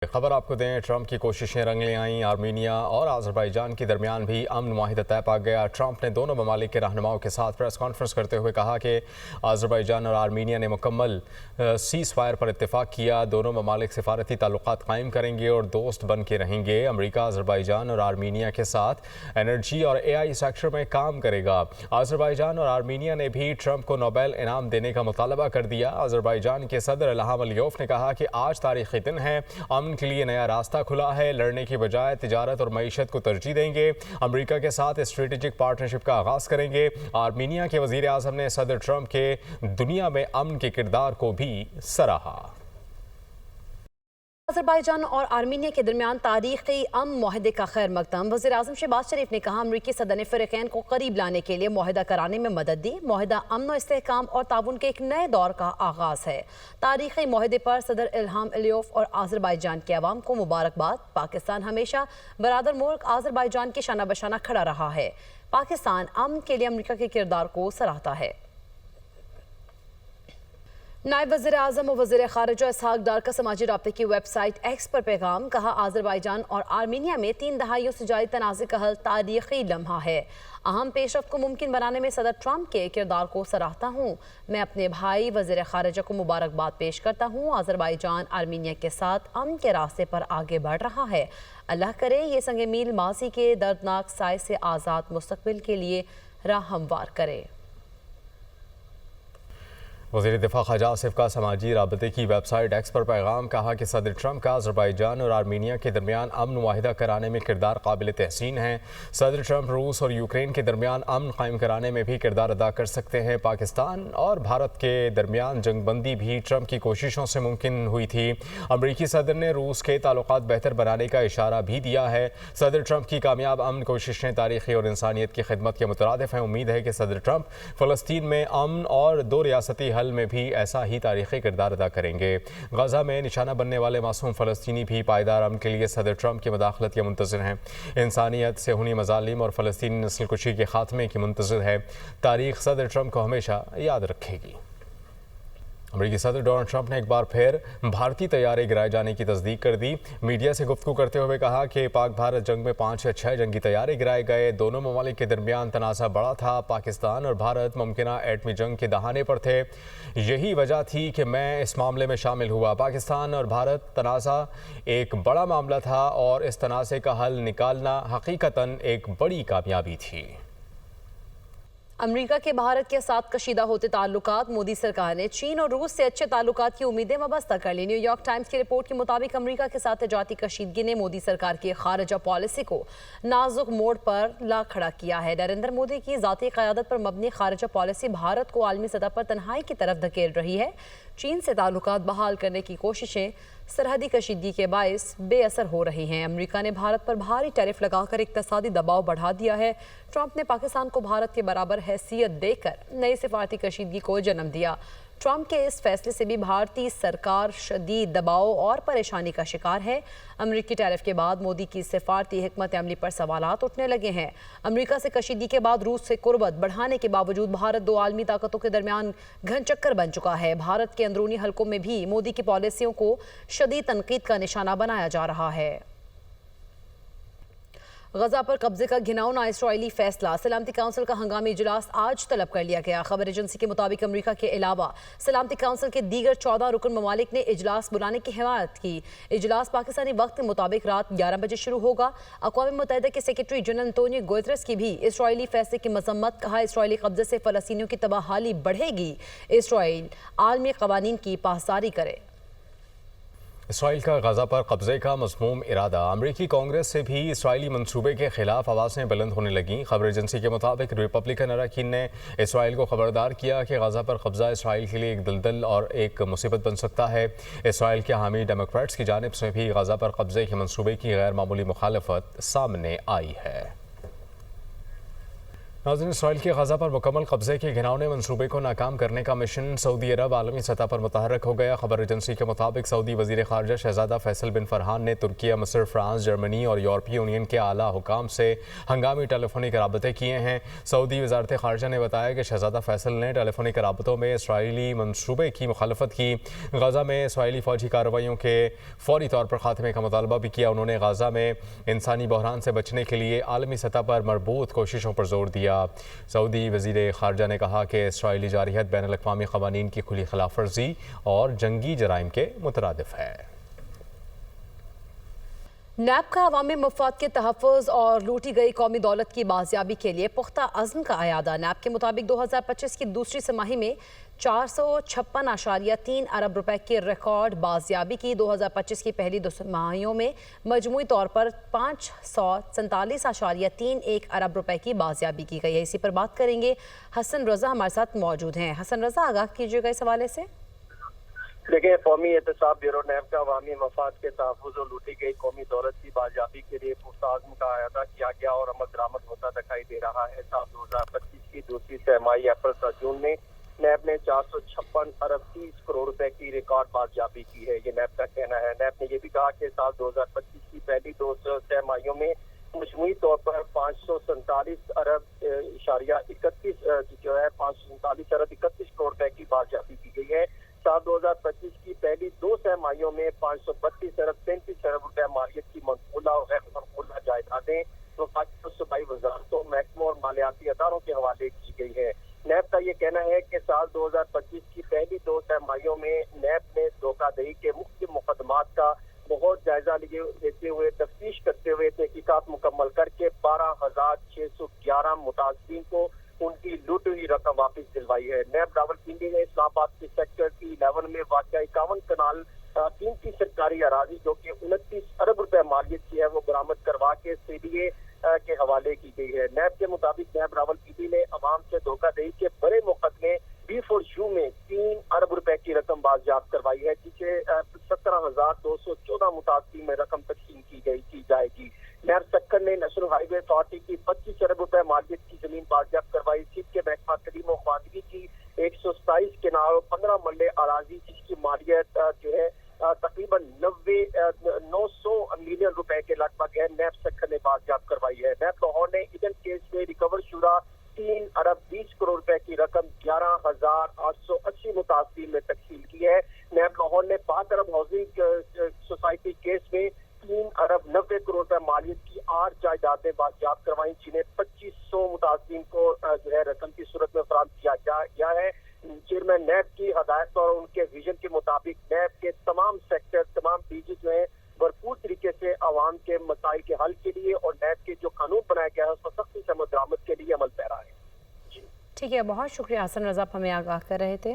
खबर आपको दें, ट्रंप की कोशिशें रंग ले आईं। आर्मीनिया और आज़रबाईजान के दरमियान भी अमन मुआहिदा तय पा गया। ट्रंप ने दोनों ममालिक के रहनुमाओं के साथ प्रेस कॉन्फ्रेंस करते हुए कहा कि आज़रबाईजान और आर्मीनिया ने मुकम्मल सीज़ फायर पर इत्तेफाक किया। दोनों ममालिक सिफारती ताल्लुकात कायम करेंगे और दोस्त बन के रहेंगे। अमरीका आज़रबाईजान और आर्मीनिया के साथ एनर्जी और AI सेक्टर में काम करेगा। आज़रबाईजान और आर्मीनिया ने भी ट्रंप को नोबेल इनाम देने का मुतालबा कर दिया। आज़रबाईजान के सदर इल्हाम अलियोव ने कहा कि आज तारीखी दिन है, के लिए नया रास्ता खुला है। लड़ने की बजाय तिजारत और मईशत को तरजीह देंगे। अमेरिका के साथ स्ट्रेटेजिक पार्टनरशिप का आगाज करेंगे। आर्मीनिया के वजीर आज़म ने सदर ट्रंप के दुनिया में अमन के किरदार को भी सराहा। अज़रबाईजान और आर्मीनिया के दरमियान तारीखी अमन मुआहदे का खैर मकदम। वज़ीर आज़म शहबाज शरीफ ने कहा, अमरीकी सदर ने फ़रीक़ैन को करीब लाने के लिए मुआहदा कराने में मदद दी। मुआहदा अमन, इस्तेहकाम और ताउन के एक नए दौर का आगाज़ है। तारीखी मुआहदे पर सदर इल्हाम अलियोव और आज़रबाईजान के अवाम को मुबारकबाद। पाकिस्तान हमेशा बरादर मुल्क आज़रबाईजान के शाना बशाना खड़ा रहा है। पाकिस्तान अमन के लिए अमरीका के किरदार को सराहता है। नायब वज़ीर आज़म और वज़ीर ख़ारिजा इसहाक़ डार का समाजी राब्ते की वेबसाइट एक्स पर पैगाम। कहा, आज़रबाईजान और आर्मीनिया में 3 दहाइयों से जारी तनाज़े का हल तारीख़ी लम्हा है। अहम पेशरफ्त को मुमकिन बनाने में सदर ट्रंप के किरदार को सराहता हूँ। मैं अपने भाई वज़ीर ख़ारिजा को मुबारकबाद पेश करता हूँ। आज़रबाईजान आर्मीनिया के साथ अमन के रास्ते पर आगे बढ़ रहा है। अल्लाह करे ये संग मील माज़ी के दर्दनाक साए से आज़ाद मुस्तक़बिल के लिए राह हमवार करे। वज़ीर दिफ़ा ख़ाजा आसिफ का समाजी राबते की वेबसाइट एक्स पर पैगाम। कहा कि सदर ट्रंप का आज़रबाईजान और आर्मीनिया के दरमियान अमन मुआहिदा कराने में किरदार काबिल तहसीन है। सदर ट्रंप रूस और यूक्रेन के दरमियान अमन कायम कराने में भी किरदार अदा कर सकते हैं। पाकिस्तान और भारत के दरमियान जंगबंदी भी ट्रंप की कोशिशों से मुमकिन हुई थी। अमरीकी सदर ने रूस के ताल्लुकात बेहतर बनाने का इशारा भी दिया है। सदर ट्रंप की कामयाब अमन कोशिशें तारीख़ी और इंसानियत की खिदमत के मुतरादिफ हैं। उम्मीद है कि सदर ट्रंप फ़लस्तीन में अमन और 2 रियासती हल में भी ऐसा ही तारीख़ी किरदार अदा करेंगे। गजा में निशाना बनने वाले मासूम फ़लस्तीनी भी पायदार अमन के लिए सदर ट्रंप की मदाखलत के मुंतज़िर हैं। इंसानियत से हुनी मज़ालिम और फ़लस्तीनी नस्ल कुशी के खात्मे की मुंतज़िर है। तारीख़ सदर ट्रंप को हमेशा याद रखेगी। अमेरिकी सदर डोनाल्ड ट्रंप ने एक बार फिर भारतीय तैयारे गिराए जाने की तस्दीक कर दी। मीडिया से गुफ्तगू करते हुए कहा कि पाक भारत जंग में 5 या 6 जंगी तैयारे गिराए गए। दोनों ममालिक के दरमियान तनाज़ा बड़ा था। पाकिस्तान और भारत मुमकिना एटमी जंग के दहाने पर थे। यही वजह थी कि मैं इस मामले में शामिल हुआ। पाकिस्तान और भारत तनाज़ा एक बड़ा मामला था और इस तनाज़े का हल निकालना हकीकतन एक बड़ी कामयाबी थी। अमेरिका के भारत के साथ कशीदा होते ताल्लुकात। मोदी सरकार ने चीन और रूस से अच्छे ताल्लुकात की उम्मीदें वाबस्ता कर ली। न्यूयॉर्क टाइम्स की रिपोर्ट के मुताबिक अमेरिका के साथ तजारती कशीदगी ने मोदी सरकार की खारजा पॉलिसी को नाजुक मोड़ पर ला खड़ा किया है। नरेंद्र मोदी की ज़ाती क़यादत पर मबनी खारजा पॉलिसी भारत को आलमी सतह पर तन्हाई की तरफ धकेल रही है। चीन से ताल्लुकात बहाल करने की कोशिशें सरहदी कशीदगी के बायस बेअसर हो रही हैं। अमेरिका ने भारत पर भारी टैरिफ लगाकर इक़्तिसादी दबाव बढ़ा दिया है। ट्रंप ने पाकिस्तान को भारत के बराबर हैसियत देकर नई सिफारती कशीदगी को जन्म दिया। ट्रंप के इस फैसले से भी भारतीय सरकार शदीद दबाव और परेशानी का शिकार है। अमेरिकी टैरिफ के बाद मोदी की सिफारती हिकमत अमली पर सवालात उठने लगे हैं। अमेरिका से कशीदगी के बाद रूस से कुर्बत बढ़ाने के बावजूद भारत 2 आलमी ताकतों के दरमियान घन चक्कर बन चुका है। भारत के अंदरूनी हलकों में भी मोदी की पॉलिसियों को शदीद तनकीद का निशाना बनाया जा रहा है। गजा पर कब्जे का घिनौना इस्राइली फैसला। सलामती काउंसिल का हंगामी इजलास आज तलब कर लिया गया। खबर एजेंसी के मुताबिक अमेरिका के अलावा सलामती काउंसिल के दीगर 14 रुकन ममालिक ने इजलास बुलाने की हिमायत की। इजलास पाकिस्तानी वक्त के मुताबिक रात 11 बजे शुरू होगा। अक़वाम मुत्तहिदा के सेक्रेटरी जनरल एंटोनियो गुतेरेस की भी इसराइली फैसले की मजम्मत। कहा, इसराइली कब्जे से फ़लस्तीनियों की तबाहाली बढ़ेगी। इसराइल आलमी क़वानीन की पासदारी करे। इसराइल का गजा पर कब्जे का मज़मूम इरादा। अमरीकी कांग्रेस से भी इसराइली मंसूबे के खिलाफ आवाज़ें बुलंद होने लगीं। खबर एजेंसी के मुताबिक रिपब्लिकन अरकान ने इसराइल को खबरदार किया कि गजा पर कब्जा इसराइल के लिए एक दलदल और एक मुसीबत बन सकता है। इसराइल के हामी डेमोक्रेट्स की जानिब से भी गजा पर कब्जे के मंसूबे की गैर मामूली मुखालफत सामने आई है। नाज़रीन, इसराइल के गजा पर मुकम्मल कब्जे के घिनौने मंसूबे को नाकाम करने का मिशन सऊदी अरब आलमी सतह पर मुतहर्रिक हो गया। खबर एजेंसी के मुताबिक सऊदी वज़ीर ख़ारजा शहज़ादा फैसल बिन फरहान ने तुर्की, मिस्र, फ्रांस, जर्मनी और यूरोपीय यूनियन के आला हुकाम से हंगामी टेलीफोनिक राबते किए हैं। सऊदी वज़ारत ख़ारजा ने बताया कि शहज़ादा फैसल ने टेलीफोनिक राबतों में इसराइली मंसूबे की मुखालफत की। गजा में इसराइली फ़ौजी कार्रवाइयों के फौरी तौर पर खात्मे का मुतालबा भी किया। उन्होंने गजा में इंसानी बहरान से बचने के लिए आलमी सतह पर मरबूत कोशिशों पर जोर दिया। सऊदी वज़ीर ख़ारजा ने कहा कि इसराइली जारहियत बैनुल-अक़वामी क़वानीन की खुली खिलाफ वर्जी और जंगी जराइम के मुतरादिफ है। नैब का अवामी मफाद के तहफ़्फ़ुज़ और लूटी गई कौमी दौलत की बाजियाबी के लिए पुख्ता अज़्म का अयादा। नैब के मुताबिक 2025 की दूसरी तिमाही में 456.3 अरब रुपए की रिकॉर्ड बाजियाबी की। 2025 की पहली दो तिमाहियों में मजमूई तौर पर 547.31 अरब रुपए की बाजियाबी की गई है। इसी पर बात करेंगे, हसन रज़ा हमारे साथ मौजूद हैं। हसन रज़ा, आगाह कीजिएगा इस हवाले से। देखिए, कौमी एहतसाब ब्यूरो नैब का अवामी मफाद के तहफ़्फ़ुज़ और लूटी गई कौमी दौलत की बाजियाबी के लिए पुख्ता अज़्म का अयादा किया गया और अमल दरामद होता दिखाई दे रहा है। साल 2025 की दूसरी तिमाही अप्रैल से जून में नैब ने 456 अरब 30 करोड़ रुपए की रिकॉर्ड बाजियाबी की है, ये नैब का कहना है। नैब ने यह भी कहा कि साल 2025 की पहली दो तिमाहियों में मजमूई तौर पर 547 अरब इशारिया 31 जो है 547 अरब 31 करोड़ रुपए की बाजियाबी की गई है। साल 2025 की पहली दो तिमाहियों में 532 अरब 33 अरब रुपए मालियत की मनकूला और गैर मनकूला जायदादें वफाकी सूबाई वजारतों, महकमों और मालियाती अदारों के हवाले की गई है। नैब का ये कहना है कि साल 2025 की पहली दो तिमाहियों में नैब ने धोखाधड़ी के मुख्तलिफ मुकदमात का बहुत जायजा लेते हुए तफ्तीश करते हुए तहकीकात मुकम्मल करके 12,611 मुतासिरीन को उनकी लूटी हुई रकम वापस दिलवाई है। नैब रावलपिंडी ने इस्लामाबाद के सेक्टर T11 में वाक़ 51 कनाल कीमती सरकारी अराजी जो कि 29 अरब रुपए मालियत की है, वो बरामद करवा के CBA के हवाले की गई है। नैब के मुताबिक नैब रावलपिंडी ने अवाम से धोखाधड़ी के बड़े मुकदमे B4U में 3 अरब रुपए की रकम बाजियाफ्त करवाई है, जिसे 17,214 मुतासिरीन में रकम तकसीम की जाएगी। नैब सक्कर ने नेशनल हाईवे अथॉरिटी की 25 अरब रुपए मालियत की जमीन बाजियाफ्त करवाई। सिख के महकमा कलीम खानगी की 127 केनाल 15 मरले अराजी जिसकी मालियत जो है तकरीबन 900 मिलियन रुपए के लगभग है, नैब सक्कर ने बाजियाफ्त करवाई है। नैब लाहौर ने इदन केस में रिकवर शुदा 3 अरब 20 करोड़ रुपए की रकम 11,880 मुतासिरीन में तकसीम की है। नैब लाहौर ने 5 अरब हाउसिंग सोसाइटी केस में 3 अरब 90 करोड़ रुपए मालियत की 8 जायदादें बाजियाफ्त करवाई, जिन्हें 2500 मुतासिरीन को जो है रकम की सूरत में फराहम किया गया है। चेयरमैन नैब की हदायत और उनके विजन के मुताबिक नैब के तमाम सेक्टर, तमाम डीजी जो है भरपूर तरीके से आवाम के मसाइल के हल के लिए और नैब के जो कानून बनाया गया है उसको सख्ती से अमल दरामद के लिए अमल पैरा है। ठीक है, बहुत शुक्रिया हसन रज़ा, हमें आगाह कर रहे थे।